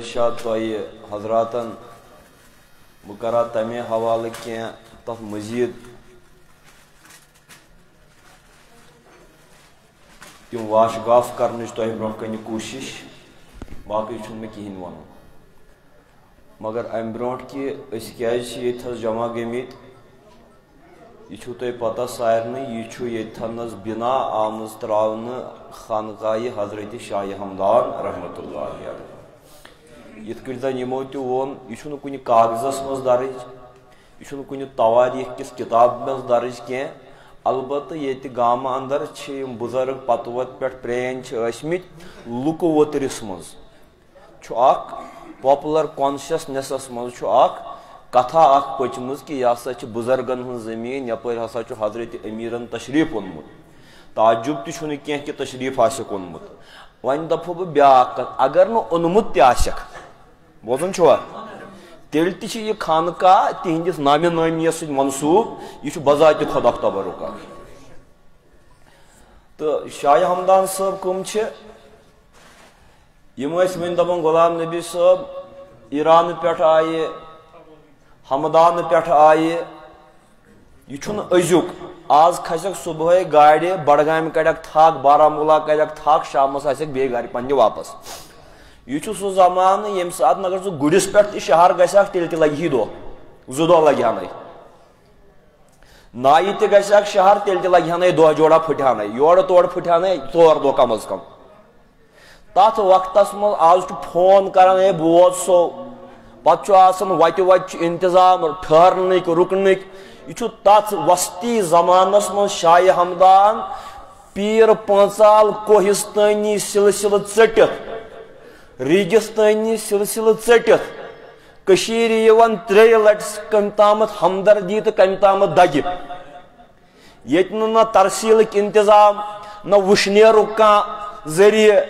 ارشاد تۄہہِ حضراتن بہٕ کرا تمے حوالہٕ کینٛہہ تتھ مزیٖد تِم واش گاف کرنٕچ تۄہہِ برونٛہہ کنہِ کوٗشِش باقٕے چھُنہٕ مےٚ کِہیٖنۍ وَنُن مگر امہِ برونٛٹھ کہِ أسۍ کیٛازِ چھِ ییٚتہِ حظ جمع گٔمٕتۍ یہِ چھُو تۄہہِ پتہ سارنٕے یہِ چھُ ییٚتھن حظ بِنا آمٕژ ترٛاونہٕ خانقاہِ حضرت شاہِ ہمدان رحمتہ اللہ علیہ یِتھ کٔنۍ زن یِمو تہِ ووٚن یہِ چھُنہٕ کُنہِ کاغذس منٛز درٕج یہِ چھُنہٕ کُنہِ تواریٖخ کِس کِتابہِ منٛز درٕج کینٛہہ البتہ ییٚتہِ گامہٕ انٛدر چھِ یِم بُزرگ پتہٕ وتہٕ پٮ۪ٹھ پرٛٲنۍ چھِ ٲسۍمٕتۍ لُکہٕ ووترِس منٛز چھُ اکھ پاپُلر کانشیسنیسس منٛز چھُ اکھ کتھا اکھ پٔچمٕژ کہِ یہِ ہسا چھِ بُزرگن ہٕنٛز زٔمیٖن یپٲرۍ ہسا چھُ حضرت امیٖرن تشریٖف اوٚنمُت تعجُب تہِ چھُنہٕ کینٛہہ کہِ تشریٖف آسٮ۪کھ اوٚنمُت وۄنۍ دپہو بہٕ بیٛاکھ کتھ اگر نہٕ اوٚنمُت تہِ آسٮ۪کھ بوزان چھُوا تیٚلہِ تہِ چھِ یہِ خانقاہ تِہنٛدِس نامہِ نٲمیَس سۭتۍ منسوٗب یہِ چھُ بذاتِ خۄدا تبرک اکھ تہٕ شاہِ ہمدان صٲب کٕم چھِ یِم ٲسۍ وۄنۍ دپان غلام نبی صٲب ایٖرانہٕ پٮ۪ٹھ آیہِ ہمدانہٕ پٮ۪ٹھ آیہِ یہِ چھُنہٕ أزیُک آز کھسٮ۪کھ صبحٲے گاڑِ بڈگامہِ کڑٮ۪کھ تھکھ بارہمولہ کڑٮ۪کھ تھکھ شامس آسٮ۪کھ بیٚیہِ گرِ پننہِ واپس یہِ چھُ سُہ زمانہٕ ییٚمہِ ساتہٕ اگر ژٕ گُرِس پٮ۪ٹھ تہِ شہر گژھکھ تیٚلہِ تہِ لگہِ دۄہ زٕ دۄہ لگہِ ہنٕے نایہِ تہِ گژھکھ شہر تیٚلہِ تہِ لگہِ ہنٕے دۄہ جورا پھٕٹہِ ہنٕے یورٕ تورٕ پھٕٹہِ ہنٕے 4 دۄہ کم از کم تتھ وقتس منٛز آز چھُ فون کران ہے بہٕ ووتسو پتہٕ چھُ آسان وتہِ وتہِ چھُ انتظام ٹھہرنٕکۍ رُکنٕکۍ یہِ چھُ تتھ وسطی زمانس منٛز شاہِ ہمدان پیٖر پٲنٛژال کوہِستٲنی سلسلہٕ ژٔٹِتھ ریگِستٲنی سلسلہٕ ژٔٹِتھ کٔشیٖرِ یِوان 3 لٹہِ کمہِ تامتھ ہمدردی تہٕ کمہِ تامتھ دگہِ ییٚتہِ نہٕ ترسیٖلٕکۍ انتظام نہ وٕشنیرُک کانٛہہ ذٔریعہٕ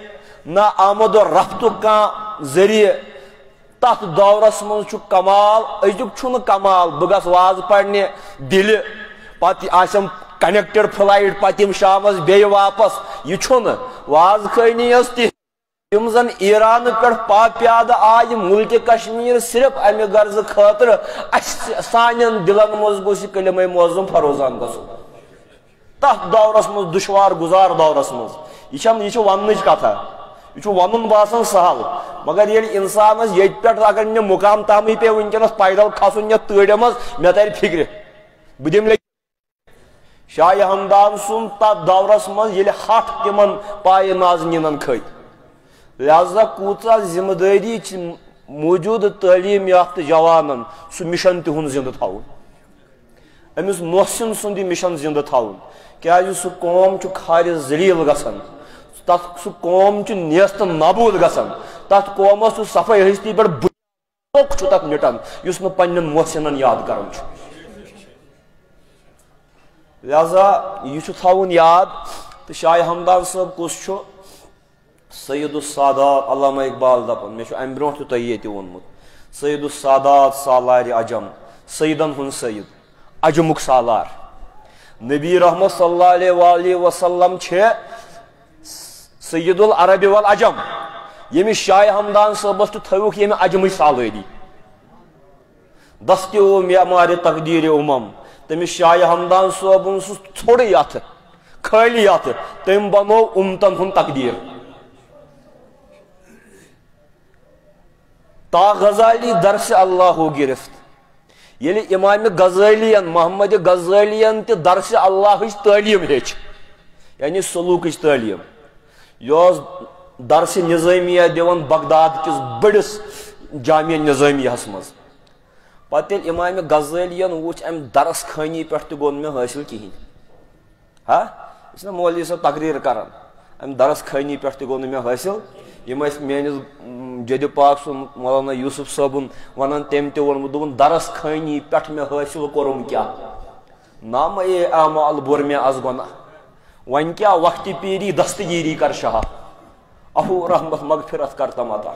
نہ آمد و رفتُک کانٛہہ ذٔریعہٕ تتھ دورس منٛز چھُ کمال أزیُک چھُنہٕ کمال بہٕ گژھٕ وازٕ پرنہِ دِلہِ پتہٕ آسٮ۪م کنیکٹِڈ فلایٹ پتہٕ یِم شامس بیٚیہِ واپس یہِ چھُنہٕ وازٕ خٲنی ٲس تہِ یِم زن ایٖرانہٕ پٮ۪ٹھ پاپیادٕ آیہِ مُلکہِ کشمیٖر صرف امہِ غرضہٕ خٲطرٕ اسہِ سانٮ۪ن دِلن منٛز گوٚژھ یہِ کلمے معظم فروزان گژھُن تتھ دورس منٛز دُشوار گُزار دورس منٛز یہِ چھِ وننٕچ کتھا یہِ چھُ ونُن باسان سہل مگر ییٚلہِ انسانس ییٚتہِ پٮ۪ٹھ اگر مےٚ مُقام تامٕے پیٚیہِ وُنکیٚنس پیدل کھسُن یتھ تۭرِ منٛز مےٚ ترِ فِکرِ بہٕ دِمہٕ شاہِ ہمدان سُنٛد تتھ دورس منٛز ییٚلہِ 8 تِمن پایہِ نازنیٖنن کھٔتۍ لہذا کۭژاہ ذمہٕ دٲری چھِ موٗجوٗدٕ تعلیٖم یافتہٕ جوانن سُہ مِشن تِہُنٛد زِنٛدٕ تھاوُن أمِس محسن سُنٛد یہِ مِشن زِنٛدٕ تھاوُن کیٛازِ سُہ قوم چھُ کھارِ ذلیٖل گژھان سُہ قوم چھُ نیست نابوٗد گژھان تتھ قومس چھُ صفٲیی ہستی پٮ۪ٹھ چھُ تتھ مِٹان یُس نہٕ پننٮ۪ن محسنن یاد کران چھُ لہذا یہِ چھُ تھاوُن یاد تہٕ شاہِ ہمدان صٲب کُس چھُ سید السادات علامہ اقبال دپان مےٚ چھُ امہِ برونٛٹھ تہِ تۄہہِ ییٚتہِ ووٚنمُت سید السادات سالارِ عجم سیدن ہُنٛد سید عجمُک سالار نبی رحمت صلی اللہ علیہ وسلم چھِ سید العرب والعجم ییٚمِس شاہِ ہمدان صٲبس تہِ تھٲوِکھ ییٚمہِ عجمٕچ سالٲری دستہِ او معمارِ تقدیٖرِ اُمم تٔمِس شاہِ ہمدان صٲبُن سُہ ژھوٚرٕے اتھٕ خٲلی اتھٕ تٔمۍ بنوو اُمتن ہُنٛد تقدیٖر تا غزالی درسِ اللہُ گرفت ییٚلہِ امامِ غزالیَن محمد غزالیَن تہِ درسِ اللہٕچ تعلیٖم ہیٚچھ یعنی سلوٗکٕچ تعلیٖم یہِ اوس درسِ نظٲمیہ دِوان بغداد کِس بٔڑِس جامعہ نظٲمیہس منٛز پتہٕ ییٚلہِ امامِ غزالیَن وُچھ امہِ درس خٲنی پٮ۪ٹھ تہِ گوٚو نہٕ مےٚ حٲصِل کِہینۍ یہِ چھُنہ مولوی صٲب تقریٖر کران امہِ درس خٲنی پٮ۪ٹھ تہِ گوٚو نہٕ مےٚ حٲصِل یِم ٲسۍ میٲنِس جدِ پاک سُنٛد مولانا یوٗسف صٲبُن ونان تٔمۍ تہِ ووٚنمُت دوٚپُن درس خٲنی پٮ۪ٹھ مےٚ حٲصِل کوٚرُم کیٛاہ نامے اعمال بوٚر مےٚ از گۄناہ وۄنۍ کیٛاہ وقتِ پیٖری دستگیٖری کر شاہ افو رحمت مغفرت کر تم عطا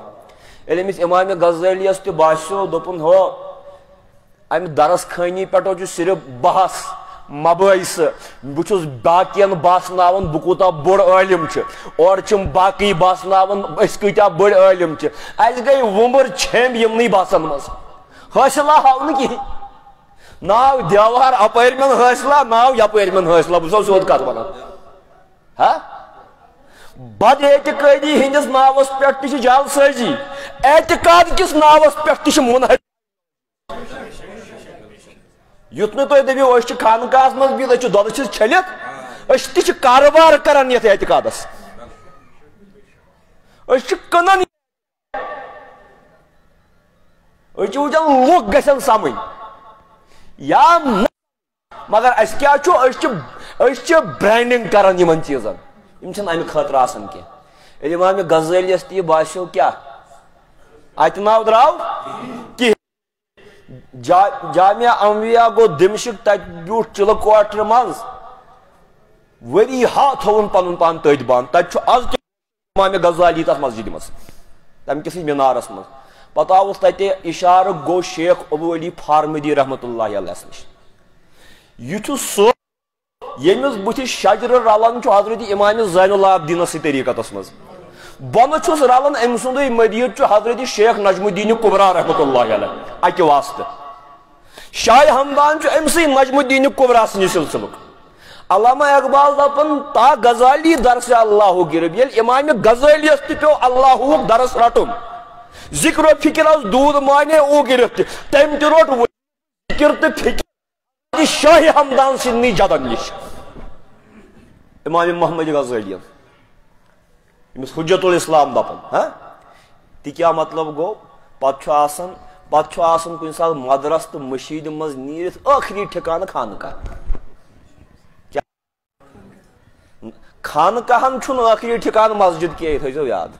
ییٚلہِ أمِس امامِ غزالیَس تہِ باسیٚو دوٚپُن ہو امہِ درس خٲنی پٮ۪ٹھو چھُ صرف بحث مباحث بچس باقین باسناون بہ کوتاہ بوڑ عالم اور باقی باسناون اس کتیا بڑ عالم اس گئی ومبر چھم یمنی باسن مز حوصلہ ہاو نا کہین ناو دیوار اپر من حوصلہ ناو یپر من حوصلہ بہ سود کت ونان ہاں بد اعتقادی ہندس ناوس پہ جال سازی اعتقاد کس ناوس پہ منحرف یت نو تھی دپو اس خانقاہس مز بہت دود چھلت اس تہ کاروبار کران یتھ اعتقادس اس کنان اس وچان لوگ گژھن سمجھ یا مگر اس کیا اس برانڈنگ کران یمن چیزن یم چھن امہ خاطر آسان کی امام غزالیس تہ باسیو کیا ات ناو دراو کی جامعہ انبیاء گو دمشق تت بیوٹ چلہ کوٹر مز وری ہا تھون پن پان تت بند تت آز امام غزالی تس مسجد مز تم کس مینارس مز پتہ آوس تت اشارہ گو شیخ ابو علی فارمدی رحمۃ اللہ علیہ نش یہ سو یمس بت شجر رلان حضرت امام زین العابدین سی طریقتس مز بون چھس رلان ام سند مدیر حضرت شیخ نجم الدین کبرا رحمۃ اللہ علیہ اکہ واسطہ شاہ ہمدان ام سی نجم الدین کبرا سن سلسلک علامہ اقبال دپن تا غزالی درس اللہ گرب یل امام غزالیس تہ پیو اللہ درس رٹن ذکر و فکر اس دود مانے او گرفت تم تہ روٹ ذکر تہ فکر شاہ ہمدان سنی جدن نش امام محمد غزالی امس حجت الاسلام دپن ہاں تہ کیا مطلب گو پتہ آسان کن سات مدرس تو مشید مز نیرت آخری ٹھکانہ خانقاہ خانقاہن چھن آخری ٹھکانہ مسجد کی تھو یاد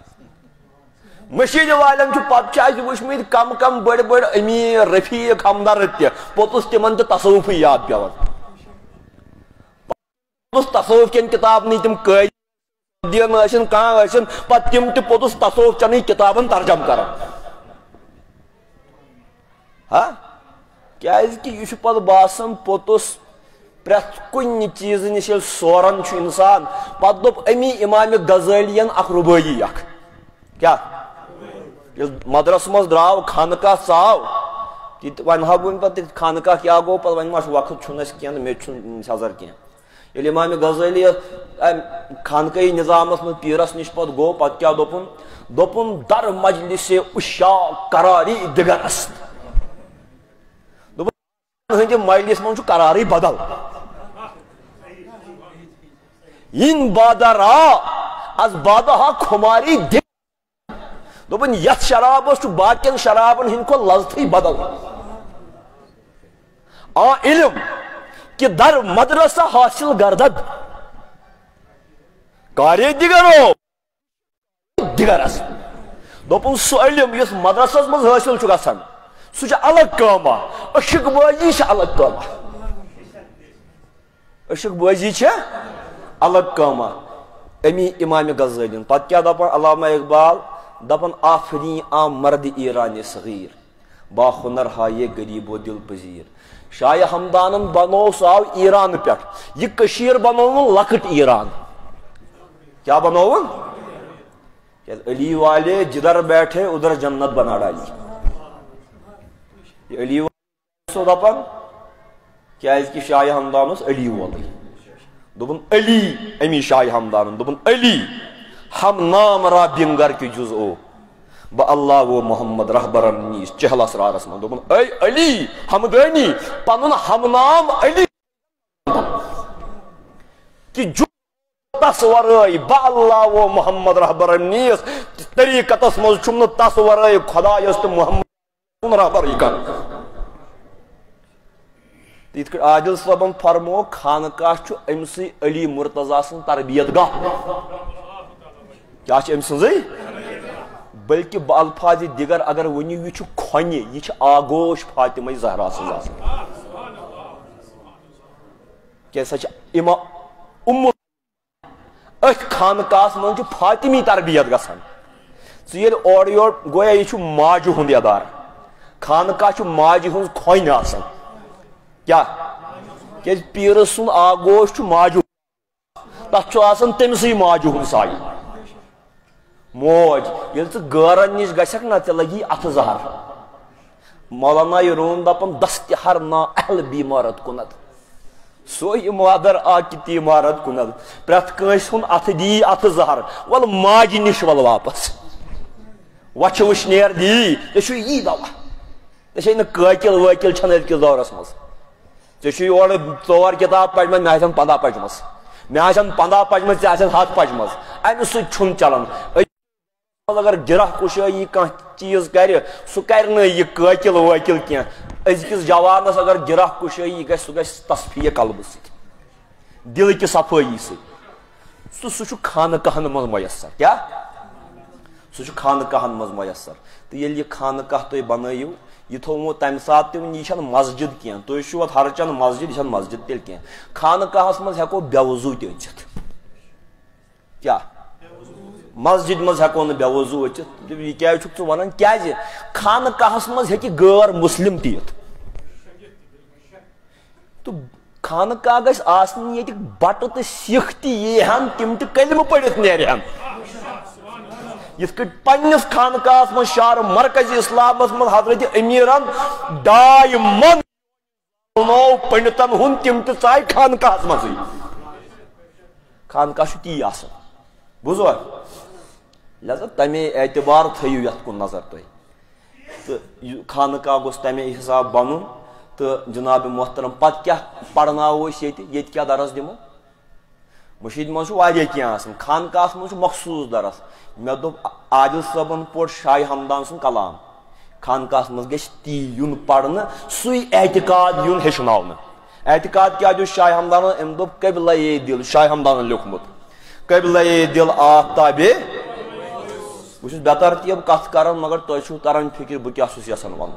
مشید والن پتہ وچمت کم کم بڑ بڑ امیر رفیق ہمدرد تہ پوتس تمن تہ تصوف یاد پیوان تصوف کن کتاب نی تم قید دین ٲسِن کانٛہہ ٲسِن پتہٕ تم تہ پوتس تصوف چنی کتابن ترجم کران ہاں کیازِ کہ یہ پتہ باسان پوتس پرٛٮ۪تھ کُنہِ چیٖزٕ نِش ییٚلہِ سوران چھُ انسان پتہٕ دوٚپ امی امام غزالین اکھ رُبٲیی اکھ کیا ییٚلہِ مدرس منٛز درٛاو خانقاہ ژاو تہِ وۄنۍ ہا بہٕ پتہٕ خانقاہ کیٛاہ گوٚو پتہٕ وۄنۍ ما چھُ وقت چھُنہٕ اَسہِ کینٛہہ مےٚ تہِ چھُنہٕ سٮ۪زر کینٛہہ ییٚلہِ امام غزالی خانقاہی نظامس منٛز پیٖرس نِش پتہٕ گوٚو پتہٕ کیٛاہ دوٚپُن در مجلس عشاق قراری دگرست دوٚپُن ہٕنٛدِ مجلس منٛز چھُ قرارٕے بدل یِن بادرا از بادہا خُماری دوٚپُن یتھ شرابس چھُ باقین شرابن ہٕنٛدِ کھۄتہٕ لذتھٕے بدل آ علم کہ در مدرسہ حاصل گردد کارے دیگرو دیگرس دوپن سو علم یس مدرسس مز حاصل چھ گژھان سو چھ الگ کٲما اشک بازی چھ الگ کٲما اشک بازی چھ الگ کٲما امی امام غزالی پتہ کیا دپان علامہ اقبال دپان آفری آ مرد ایران صغیر با ہنر ہائے غریب و دل پذیر شاہ ہمدانن بنو سو آو ایران پہ یہ کشیر بنو لکٹ ایران کیا بنو علی والے جدھر بیٹھے ادھر جنت بنا ڈالی یہ علی والے سو دپان کیا اس کی شاہ ہمدان اس علی والے دپن علی امی شاہ ہمدان دپن علی ہم نام را بنگر کی جز او با اللہ و محمد رہبرن نیس چہل اسرار اسمان دوپن اے علی حمدانی پنن ہم نام علی کہ جو تصورائی با اللہ و محمد رہبرن نیس طریقت اسمز چھمن تصورائی خدا یست محمد رہبر کر تیت کر عادل صاحبن فرمو خانقاہ چھو امسی علی مرتضی سن تربیت گاہ کیا چھ امسنزی بلکہ بالفاظ دیگر اگر ونیو یہ کھونی یہ آگوش فاطمہ زہرا سن کیسا ام ات خانقاہس من فاطمی تربیت گژھان ژیل اور یور گویا یہ ماجہ ہند ادار خانقاہ ماجہ ہز کھونی آسان کیا کہ پیر سن آگوش ماجو تک تمسی ماجو ہن سائی موج یل ژٕ گارن نش گژھکھ نا ژےٚ لگی اتھ زہر مولانا روم دپان دست ہر نا اہل بیمارت کنت سوئی مادر آکتی عمارت کنت پرت کنس ہن اتھ دی اتھ زہر ول ماج نش ول واپس وچھ وشنیر دی ژےٚ یی دوا ژےٚ نہٕ قٲقِل وٲقِل چھنہٕ أزکِس دورس منٛز ژےٚ یورٕ 4 کِتاب پجمژ مےٚ آسن 15 پجمژ مےٚ آسن 15 پجمژ ژےٚ آسن 100 پجمژ امہِ سۭتۍ چھُنہٕ چلان اگر گرہ کشٲیی کانٛہہ چیٖز کرِ سُہ کرِ نہٕ یہِ قٲقِل وٲقِل کینٛہہ أزکِس جوانس اگر گرہ کشٲیی گژھِ سُہ گژھِ تصفیہ قلبہٕ سۭتۍ دلہٕ کہِ صفٲیی سۭتۍ سُہ چھُ خانقاہن منٛز میسر کیٛاہ سُہ چھُ خانقاہن منٛز میسر تہٕ ییٚلہِ یہِ خانقاہ تُہۍ بنٲیِو یہ تھوٚومُ تمہِ ساتہٕ تہِ وۄنۍ یہِ چھنہٕ مسجد کینٛہہ تُہۍ چھِو اتھ ہرچند مسجد یہِ چھنہٕ مسجد تیٚلہِ کینٛہہ خانقاہس منٛز ہٮ۪کو بے وضوٗ تہِ أژِتھ کیٛاہ مسجد مز ہٮ۪کو نہٕ بے وضوٗ أژِتھ یہِ کیٛازِ چھُکھ ژٕ ونان کیٛازِ خانقاہس منٛز ہٮ۪کہِ غٲر مسلم تہِ یِتھ تہٕ خانقاہ گژھِ آسنہِ ییٚتہِ بٹہٕ تہٕ سِکھ تہِ ییٖہن تِم تہِ کلمہٕ پٔرِتھ نیرِہن یِتھ کٔٹھۍ پننِس خانقاہس منٛز شہر مرکزی اسلامس منٛز حضرت امیرن 2.5 من پنڈتن ہُنٛد تِم تہِ ژاے خانقاہس منٛزٕے خانقاہ چھُ تی آسان بوٗزوا لہذا تمے اعتبار تھٲیِو یتھ کُن نظر تُہۍ تہٕ خانقاہ گوٚژھ تمے حساب بنُن تہٕ جناب محترم پتہٕ کیٛاہ پرناوو أسۍ ییٚتہِ کیٛاہ درس دِمو مٔشیٖد منٛز چھُ واریاہ کینٛہہ آسان خانقاہس منٛز چھُ مخصوٗص درس مےٚ دوٚپ عادل صٲبن پوٚر شاہِ ہمدان سُنٛد کلام خانقاہس منٛز گژھِ تی یُن پرنہٕ سُے اعتقاد یُن ہیٚچھناونہٕ اعتقاد کیٛاہ دیُت شاہِ ہمدانن أمۍ دوٚپ قبلے دل شاہِ ہمدانن لیوٗکھمُت قبلے دل آفتابے بہٕ چھُس بے ترتیٖب کتھ کران مگر تۄہہِ چھُو تران فکر بہٕ کیٛاہ چھُس یژھان ونُن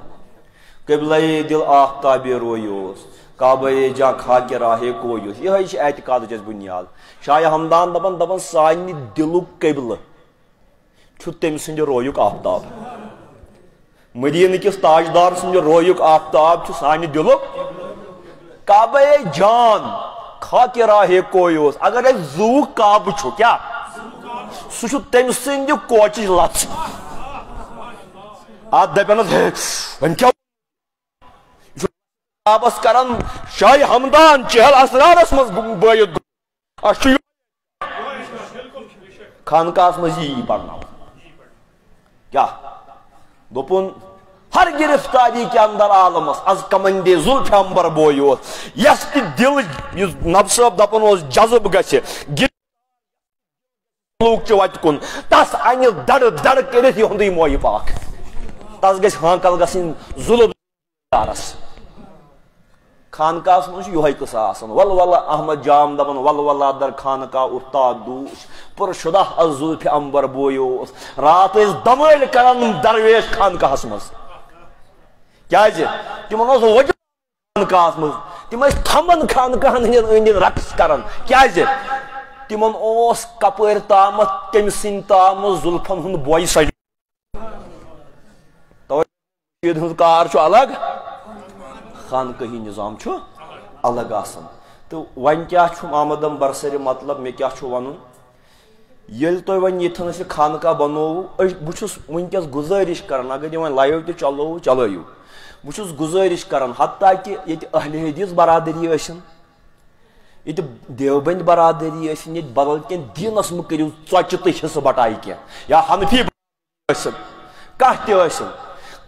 قبلے دل آفتابے رویوس کعبے جا خاکہِ راہے کویوس یِہے چھِ اعتقادٕچ اَسہِ بُنیاد شاہِ ہمدان دپان سانہِ دلُک قبلہٕ چھُ تٔمۍ سٕنٛدِ رویُک آفتاب مدیٖنہٕ کِس تاجدار سٕنٛدِ رویُک آفتاب چھُ سانہِ دلُک کعبے جان خاکہِ راہے کویوس اگر اَسہِ زُوُک کعبہٕ چھُ کیٛاہ سُہ چھُ تٔمۍ سٕنٛدِ کوچِچ لژھ اتھ دپن وۄنۍ کیٛاہ کعبس کران شاہِ ہمدان چہل اسرارس منٛز بٲیِتھ اسہِ چھُ خانقاہس منٛز یی پرناوان کیا دوٚپُن ہر گرفتاری کے اندر عالمس از کمندے زلفِ امبر بوے اوس یس تہِ دل یُس نبی صٲب دپان اوس جذب گژھِ چہِ وتہِ کُن تس انہِ دڑ دڑ کٔرِتھ یِہُنٛدُے مویہِ پاک تس گژھِ ہانکل گژھٕنۍ ظُلم دارس خانقاہس منٛز چھُ یِہوے قصہٕ آسان ول ول احمد جام دپان ول ول در خانقاہ افتاد دوش پر شدہ از زلفِ امبر بوے اوس رات ٲسۍ دمٲلۍ کران درویش خانقاہس منٛز کیٛازِ تِمن اوس وجہ خانقاہس منٛز تِم ٲسۍ تھمن خانقاہن ہٕنٛدٮ۪ن أنٛدۍ أنٛدۍ رقص کران کیٛازِ تِمن اوس کپٲرۍ تامتھ تٔمۍ سٕنٛدۍ تامتھ زُلفن ہُنٛد بوے سجہِ توے ہُنٛد کار چھُ الگ خانقٲہی نظام چھُ الگ آسان تہٕ وۄنۍ کیٛاہ چھُ آمدن برسرِ مطلب مےٚ کیٛاہ چھُ ونُن ییٚلہِ تۄہہِ وۄنۍ ییٚتھن أسۍ یہِ خانقاہ بنووُ بہٕ چھُس وٕنکیٚس گُزٲرِش کران اگر یہِ وۄنۍ لایِو تہِ چلووُ چلٲیِو بہٕ چھُس گُزٲرِش کران حتیٰ کہِ ییٚتہِ اہلِ حدیٖث برادٔری ٲسِن ییٚتہِ دیوبند برادٔری ٲسِن ییٚتہِ بدل کینٛہہ دیٖنس مہٕ کٔرِو ژۄچہِ تہٕ حصہٕ بٹایہِ کینٛہہ یا حنفی ٲسِن کانٛہہ تہِ ٲسِن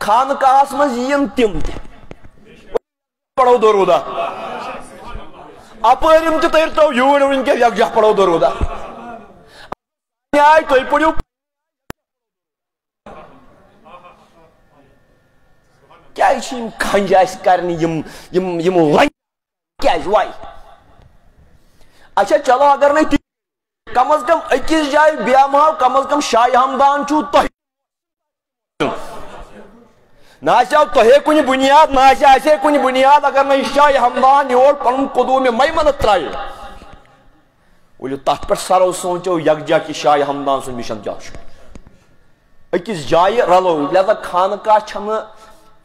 خانقاہس منٛز یِن تِم تہِ پڑھو درودہ اپٲرۍ یِم تہِ تٔرۍتو یوٗرۍ وٕنکیٚس یکجاہ پڑھو درودہ آے تُہۍ پٔرِو کیٛازِ چھِ یِم کھنٛجہِ اَسہِ کرنہِ یِم لنٛجہِ کیٛازِ واے اچھا چلو اگر نہٕ کم از کم أکِس جایہِ بیٚہماو کم از کم شاہِ ہمدان چھُو تۄہہِ نہ آسیو تۄہے کُنہِ بُنیاد نہ آسہِ اَسے کُنہِ بُنیاد اگر نہٕ یہِ شاہِ ہمدان یور پنُن قدوٗمِ میمنت ترٛایہِ ؤلِو تتھ پٮ۪ٹھ سرو سونٛچو یکجاہ کہِ شاہِ ہمدان سُنٛد مِشن کیٛاہ چھُ أکِس جایہِ رلو لہذا خانقاہ چھنہٕ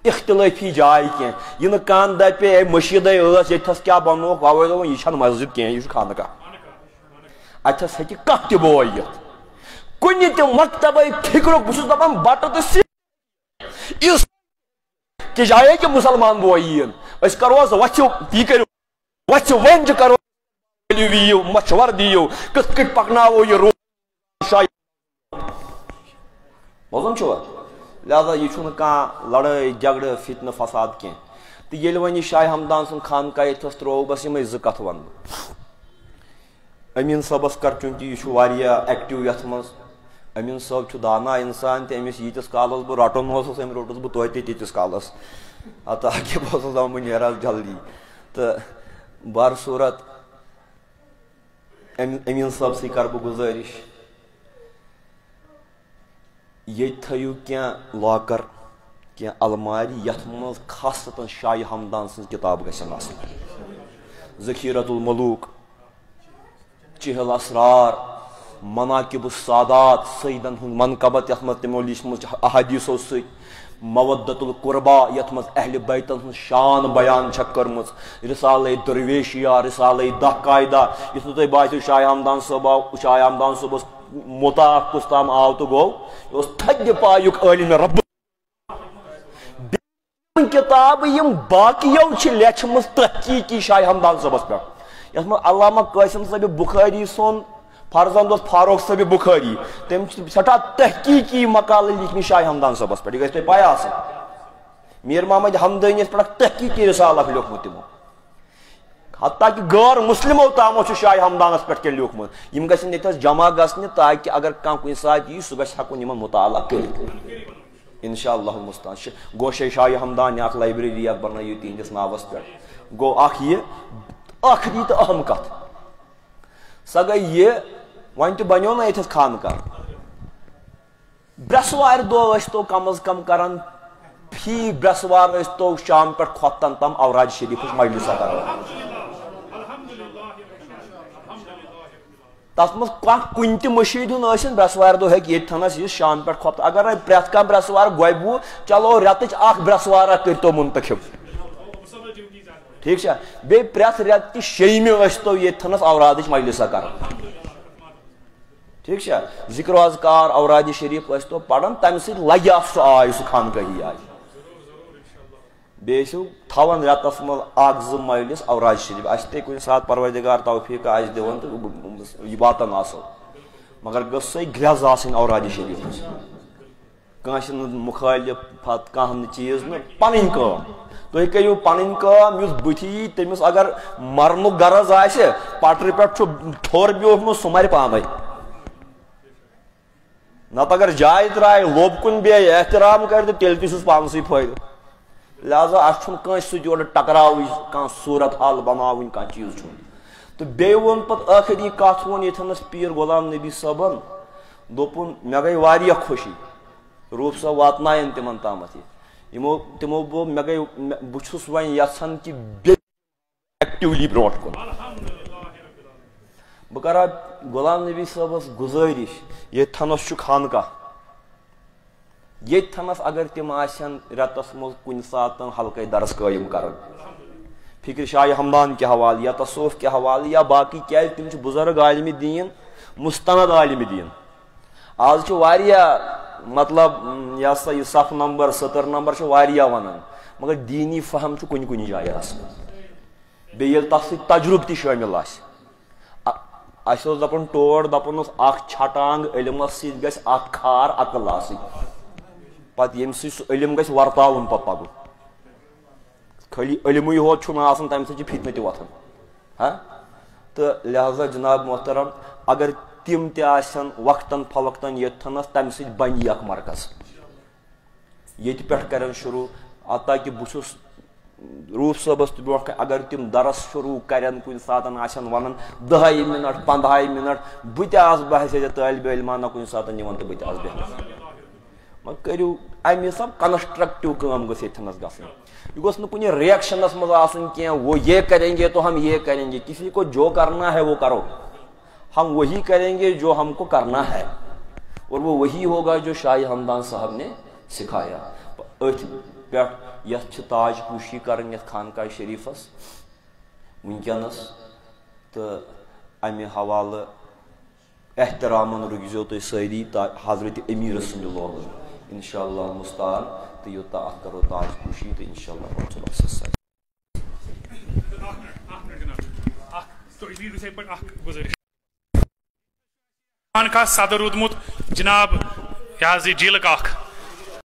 اختلافی جائے کی یہ کان دپے مشید یتس کیا بنوک ووے دون یہ مسجد کی یہ خانقاہ اتس ہیکہ کانٛہہ تہِ بوے یتھ کُنہِ تہِ مکتبے فکرُک بہٕ چھُس دپان بٹہٕ تہٕ اس کہ جائے کہ مسلمان بوے یِن أسۍ کرو حظ وۄتھِو یہِ کٔرِو وۄتھِو وۄنۍ کرو یِیِو مشور دِیِو کِتھ کٔٹھۍ پکناوو یہِ بوزان چھُوا لہذا یہ چھُنہٕ کانٛہہ لڑٲے جگڑٕ فتنہٕ فساد کینٛہہ تہٕ ییٚلہِ وۄنۍ یہِ شاہِ ہمدان سُنٛد خانقاہ ییٚتھس ترٛوو بس یِمے زٕ کتھٕ ونہٕ بہٕ امین صٲبس کر چونکہ یہ واریاہ ایکٹیو یتھ منٛز امین صٲب چھُ دانا انسان تہِ أمِس ییٖتِس کالس بہٕ رٹُن اوسُس أمۍ روٚٹُس بہٕ توتہِ تیٖتِس کالس تاکہِ بہٕ اوسُس دپان بہٕ نیرٕ حظ جلدی تہٕ برصوٗرت امین صٲبسٕے کرٕ بہٕ گُزٲرِش ییٚتہِ تھٲیِو کینٛہہ لاکر کینٛہہ الماری یتھ منٛز خاصتن شاہِ ہمدان سٕنٛز کِتاب گژھن آسٕنۍ ذخیرت الملوک چہل اسرار مناقب السادات سیدن ہند منقبت یتھ منٛز تِمو لیچھمٕژ احادیثو سۭتۍ مودت القربا یتھ منٛز اہل بیتن ہٕنٛز شان بیان چھکھ کٔرمٕژ رسالے درویشیا رسالے دہ قاعدہ یُس نہٕ تۄہہِ باسیو شاہِ ہمدان صٲب آو شاہِ ہمدان صٲب اوس مُطاع کُس تام آو تہٕ گوٚو یہِ اوس تھدِ پایُک عٲلِمِ رب کِتابہٕ یِم باقیو چھِ لیچھمٕژ تحقیٖقی شاہِ ہمدان صٲبس پٮ۪ٹھ یتھ منٛز علامہ قاسم صٲبِ بخاری سُنٛد فرزند اوس فاروق صٲبِ بخاری تٔمۍ چھِ سٮ۪ٹھاہ تحقیٖقی مقالہٕ لیکھمٕتۍ شاہِ ہمدان صٲبس پٮ۪ٹھ یہِ گژھِ تۄہہِ پاے آسٕنۍ میٖر محمد ہمدٲنِیس پٮ۪ٹھ اکھ تحقیٖقی رسالہٕ اکھ لیوکھمُت تِمو حتیٰ کہ غٲر مسلمو تامو چھُ شاہِ ہمدانس پٮ۪ٹھ کینٛہہ لیوکھمُت یِم گژھن ییٚتھس جمع گژھنہِ تاکہِ اگر کانٛہہ کُنہِ ساتہٕ یی سُہ گژھِ ہٮ۪کُن یِمن مُطالعہ کٔرِتھ انشاء اللہ المستعان گوشے شاہِ ہمدان اکھ لایبریری اکھ بنٲیِو تِہنٛدِس ناوس پٮ۪ٹھ گوٚو اکھ یہِ ٲخری تہٕ اہم کتھ سۄ گٔے یہِ وۄنۍ تہِ بنیو نا ییٚتھس خانقاہ برٛٮ۪سوارِ دۄہ ٲسۍ تو کم از کم کران فی برٛٮ۪سوار ٲسۍ تو شام پٮ۪ٹھ کھۄفتن تام اوراج شریٖفٕچ مجلسا کران تتھ منٛز کانٛہہ کُنہِ تہِ مٔشیٖد ہُنٛد ٲسِنۍ برٛٮ۪سوارِ دۄہ ہیٚکہِ ییٚتھنس یہِ شام پٮ۪ٹھ کھۄفت اگر نہٕ پرٛٮ۪تھ کانٛہہ برٛٮ۪سوار گۄبہِ وُہ چلو رٮ۪تٕچ اکھ برٛٮ۪سوارا کٔرۍتو مُنتخب ٹھیٖک چھا بیٚیہِ پرٛٮ۪تھ رٮ۪تہٕ کہِ شیٚیمہِ ٲسۍ تو ییٚتھنس اورادٕچ مجلسا کران ٹھیٖک چھا ذِکر و اذکار اورادِ شریٖف ٲسۍ تو پران تمہِ سۭتۍ لگہِ اَتھ سُہ آے سُہ خانقٲہی آے بیٚیہِ ٲسِو تھاوان رٮ۪تس منٛز اکھ زٕ مجلس اوراد شریٖف اسہِ تہِ کُنہِ ساتہٕ پروردِگار توفیٖق آسہِ دِوان تہٕ یہِ واتان آسو مگر گٔژھ سۄے گرٛٮ۪ز آسٕنۍ اورادِ شریٖفس کٲنٛسہِ نہٕ مُخٲلِف پتہٕ کانٛہہ نہٕ چیٖز نہٕ پنٕنۍ کٲم تُہۍ کٔرِو پنٕنۍ کٲم یُس بٕتھِ یی تٔمِس اگر مرنُک غرض آسہِ پٹرِ پٮ۪ٹھ چھُ تھوٚر بیوٗٹھمُت سُہ مرِ پانے نتہٕ اگر جایہِ ترٛایہِ لوٚب کُن بیٚیہِ احترام کرِ تہٕ تیٚلہِ تہِ چھُس پانسٕے فٲیدٕ لہذا اَسہِ چھُنہٕ کٲنٛسہِ سۭتۍ یورٕ ٹکراوٕچ کانٛہہ صوٗرت حال بناوٕنۍ کانٛہہ چیٖز چھُنہٕ تہٕ بیٚیہِ ووٚن پتہٕ ٲخری کتھ ووٚن ییٚتھنس پیٖر غلام نبی صٲبن دوٚپُن مےٚ گٔے واریاہ خوشی روٗف صٲب واتناین تِمن تامتھ یہِ تِمو دوٚپ مےٚ گٔے بہٕ چھُس وۄنۍ یژھان کہِ بیٚیہِ ایکٹِولی برونٛٹھ کُن بہٕ کرٕ ہا غلام نبی صٲبس گُزٲرِش ییٚتھنس چھُ خانقاہ ییٚتھنس اگر تِم آسن رٮ۪تس منٛز کُنہِ ساتہٕ حلقے درس قٲیِم کران فکر شاہِ ہمدان کہِ حوالہٕ یا تصوف کہِ حوالہٕ یا باقٕے کیازِ تِم چھِ بُزرگ عالمِ دیٖن مستند عالمِ دیٖن آز چھُ واریاہ مطلب یہِ ہسا یہِ صف نمبر سٔتٕر نمبر چھِ واریاہ ونان مگر دیٖنی فہم چھُ کُنہِ کُنہِ جایہِ آسان بیٚیہِ ییٚلہِ تتھ سۭتۍ تجرُبہٕ تہِ شٲمِل آسہِ اسہِ اوس دپان ٹوٹھ دپان اوس اکھ چھٹانگ علمس سۭتۍ گژھِ اکھ کھار عقل آسٕنۍ پتہٕ ییٚمہِ سۭتۍ سُہ علم گژھِ ورتاوُن پتہٕ پکُن خٲلی علمٕے یوت چھُنہٕ آسان تمہِ سۭتۍ چھِ فتنہٕ تہِ وۄتھان ہاں تہٕ لہذا جناب محترم اگر تِم تہِ آسن وقتن فوقتن ییٚتھنس تمہِ سۭتۍ بنہِ یہِ اکھ مرکز ییٚتہِ پٮ۪ٹھ کرن شروٗع تاکہِ بہٕ چھُس روٗف صٲبس تہِ برونٛٹھ کنہِ اگر تِم درس شروٗع کرن کُنہِ ساتہٕ آسن ونان 10 منٹ 15 منٹ بہٕ تہِ آسہٕ باسے ژےٚ طٲلبہِ علمانہ کُنہِ ساتہٕ نِوان تہٕ بہٕ تہِ آسہٕ بیٚہوان وۄنۍ کٔرِو امہِ حساب کنسٹرکٹِو کٲم گٔژھ ییٚتھنس گژھٕنۍ یہ گوٚژھ نہٕ کُنہِ رِیکشنس منٛز آسُن کینٛہہ وہ یہ کریں گے تو ہم یہ کریں گے کسی کو جو کرنا ہے وہ کرو ہم وہی کریں گے جو ہم کو کرنا ہے اور وہ وہی ہوگا جو شاہِ ہمدان صاحب نے سکھایا ات پہ یت تاج پوشی کرن یت خانقاہ شریفس ونکس تو امہ حوالہ احترامن رکزو تھی ساری حضرت امیر سند لوگ انشاءاللہ مستعان تو یوتا ات کرو تاج پوشی تو انشاءاللہ خانقاہ صدر رودمت جناب یہ جیلک